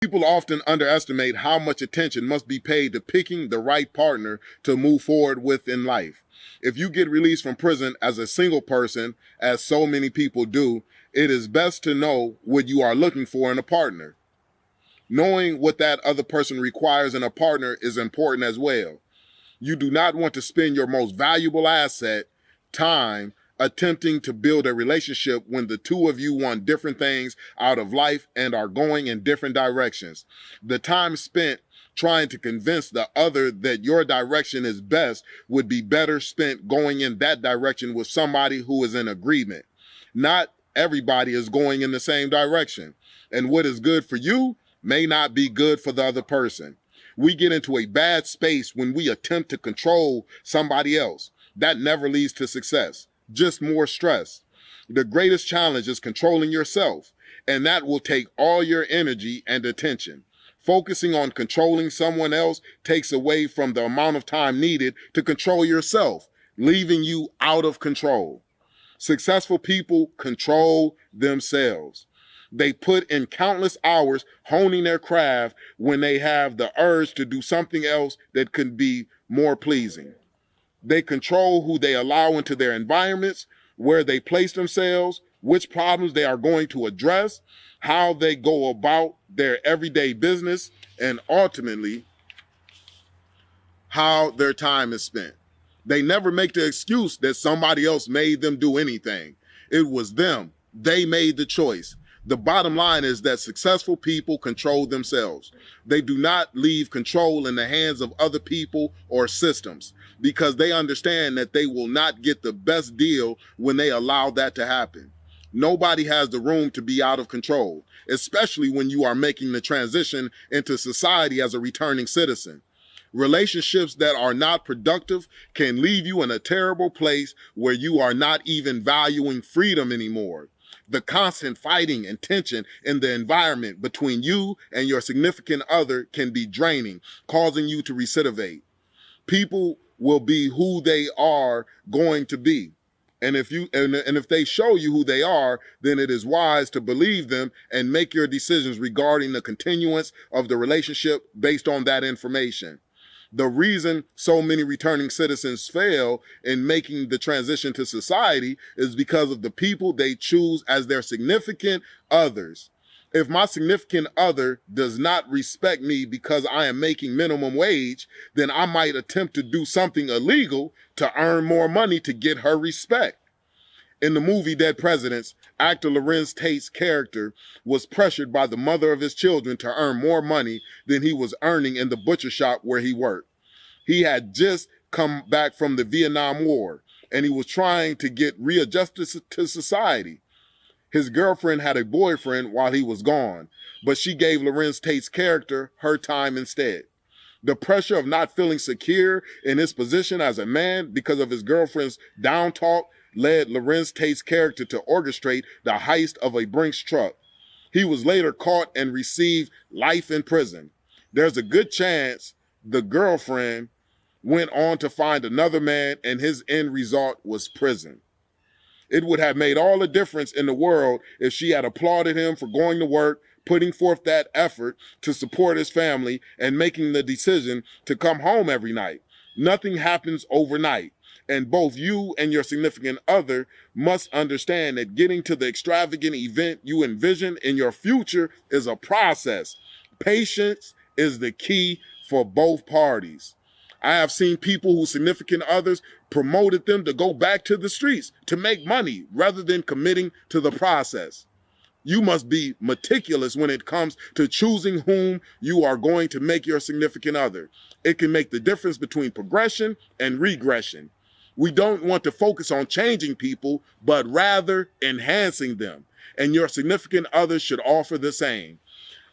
People often underestimate how much attention must be paid to picking the right partner to move forward with in life. If you get released from prison as a single person, as so many people do, it is best to know what you are looking for in a partner. Knowing what that other person requires in a partner is important as well. You do not want to spend your most valuable asset, time, attempting to build a relationship when the two of you want different things out of life and are going in different directions. The time spent trying to convince the other that your direction is best would be better spent going in that direction with somebody who is in agreement. Not everybody is going in the same direction, and what is good for you may not be good for the other person. We get into a bad space when we attempt to control somebody else. That never leads to success, just more stress. The greatest challenge is controlling yourself, and that will take all your energy and attention. Focusing on controlling someone else takes away from the amount of time needed to control yourself, leaving you out of control. Successful people control themselves. They put in countless hours honing their craft when they have the urge to do something else that could be more pleasing. They control who they allow into their environments, where they place themselves, which problems they are going to address, how they go about their everyday business, and ultimately, how their time is spent. They never make the excuse that somebody else made them do anything. It was them. They made the choice. The bottom line is that successful people control themselves. They do not leave control in the hands of other people or systems because they understand that they will not get the best deal when they allow that to happen. Nobody has the room to be out of control, especially when you are making the transition into society as a returning citizen. Relationships that are not productive can leave you in a terrible place where you are not even valuing freedom anymore. The constant fighting and tension in the environment between you and your significant other can be draining, causing you to recidivate. People will be who they are going to be. And if they show you who they are, then it is wise to believe them and make your decisions regarding the continuance of the relationship based on that information. The reason so many returning citizens fail in making the transition to society is because of the people they choose as their significant others. If my significant other does not respect me because I am making minimum wage, then I might attempt to do something illegal to earn more money to get her respect. In the movie Dead Presidents, actor Lorenz Tate's character was pressured by the mother of his children to earn more money than he was earning in the butcher shop where he worked. He had just come back from the Vietnam War, and he was trying to get readjusted to society. His girlfriend had a boyfriend while he was gone, but she gave Lorenz Tate's character her time instead. The pressure of not feeling secure in his position as a man because of his girlfriend's down talk led Lorenz Tate's character to orchestrate the heist of a Brinks truck. He was later caught and received life in prison. There's a good chance the girlfriend went on to find another man and his end result was prison. It would have made all the difference in the world if she had applauded him for going to work, putting forth that effort to support his family, and making the decision to come home every night. Nothing happens overnight. And both you and your significant other must understand that getting to the extravagant event you envision in your future is a process. Patience is the key for both parties. I have seen people whose significant others promoted them to go back to the streets to make money rather than committing to the process. You must be meticulous when it comes to choosing whom you are going to make your significant other. It can make the difference between progression and regression. We don't want to focus on changing people, but rather enhancing them. And your significant other should offer the same.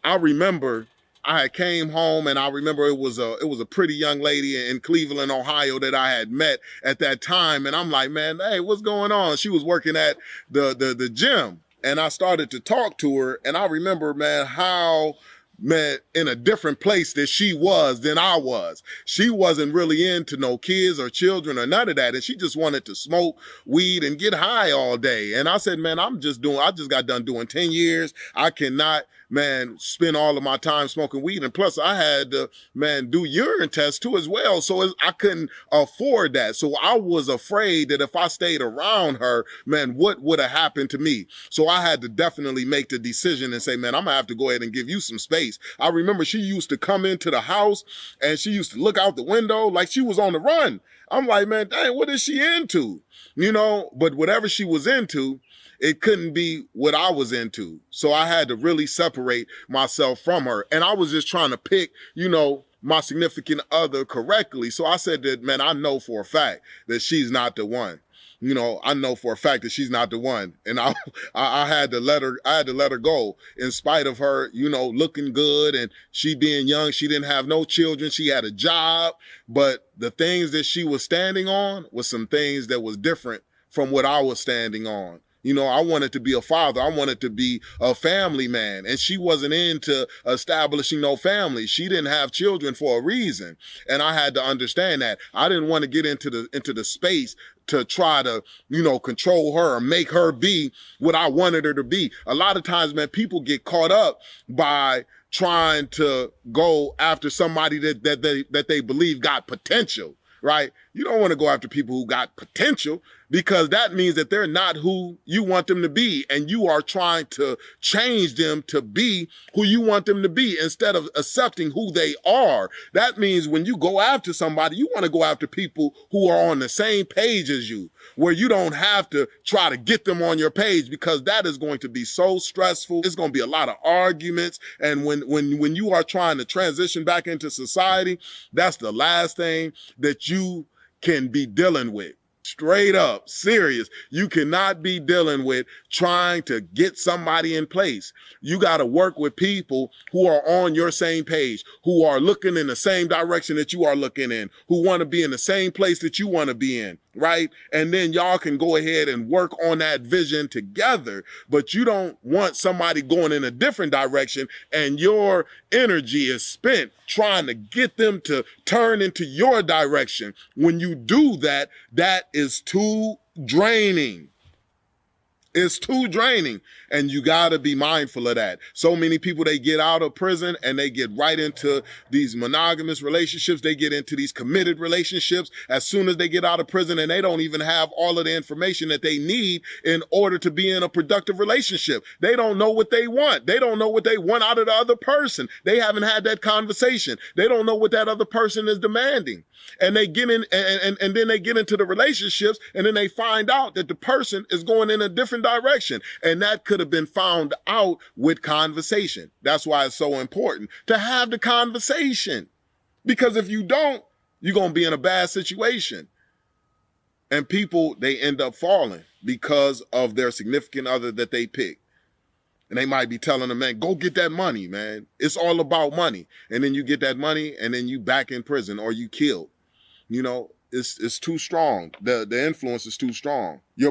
I remember I came home and I remember it was a pretty young lady in Cleveland, Ohio that I had met at that time. And I'm like, man, hey, what's going on? She was working at the gym. And I started to talk to her. And I remember, man, how man, in a different place that she was than I was. She wasn't really into no kids or children or none of that. And she just wanted to smoke weed and get high all day. And I said, man, I just got done doing 10 years. I cannot man, spend all of my time smoking weed. And plus I had to, man, do urine tests too as well. So I couldn't afford that. So I was afraid that if I stayed around her, man, what would have happened to me? So I had to definitely make the decision and say, man, I'm gonna have to go ahead and give you some space. I remember she used to come into the house and she used to look out the window like she was on the run. I'm like, man, dang, what is she into? You know, but whatever she was into, it couldn't be what I was into. So I had to really separate myself from her. And I was just trying to pick, you know, my significant other correctly. So I said that, man, I know for a fact that she's not the one. You know, I know for a fact that she's not the one. And I had to let her go in spite of her, you know, looking good and she being young. She didn't have no children. She had a job, but the things that she was standing on was some things that was different from what I was standing on. You know, I wanted to be a father. I wanted to be a family man. And she wasn't into establishing no family. She didn't have children for a reason. And I had to understand that. I didn't want to get into the space to try to, you know, control her or make her be what I wanted her to be. A lot of times, man, people get caught up by trying to go after somebody that they believe got potential, right? You don't want to go after people who got potential, because that means that they're not who you want them to be. And you are trying to change them to be who you want them to be instead of accepting who they are. That means when you go after somebody, you want to go after people who are on the same page as you, where you don't have to try to get them on your page, because that is going to be so stressful. It's going to be a lot of arguments. And when you are trying to transition back into society, that's the last thing that you can be dealing with. Straight up, serious. You cannot be dealing with trying to get somebody in place. You got to work with people who are on your same page, who are looking in the same direction that you are looking in, who want to be in the same place that you want to be in, right? And then y'all can go ahead and work on that vision together. But you don't want somebody going in a different direction and your energy is spent trying to get them to turn into your direction. When you do that, that is too draining. It's too draining, and you got to be mindful of that. So many people, they get out of prison and they get right into these monogamous relationships. They get into these committed relationships as soon as they get out of prison, and they don't even have all of the information that they need in order to be in a productive relationship. They don't know what they want. They don't know what they want out of the other person. They haven't had that conversation. They don't know what that other person is demanding. And they get in, and then they get into the relationships, and then they find out that the person is going in a different direction. And that could have been found out with conversation. That's why it's so important to have the conversation. Because if you don't, you're going to be in a bad situation. And people, they end up falling because of their significant other that they pick. And they might be telling them, man, go get that money, man. It's all about money. And then you get that money and then you back in prison or you killed. You know, it's too strong. The influence is too strong. Your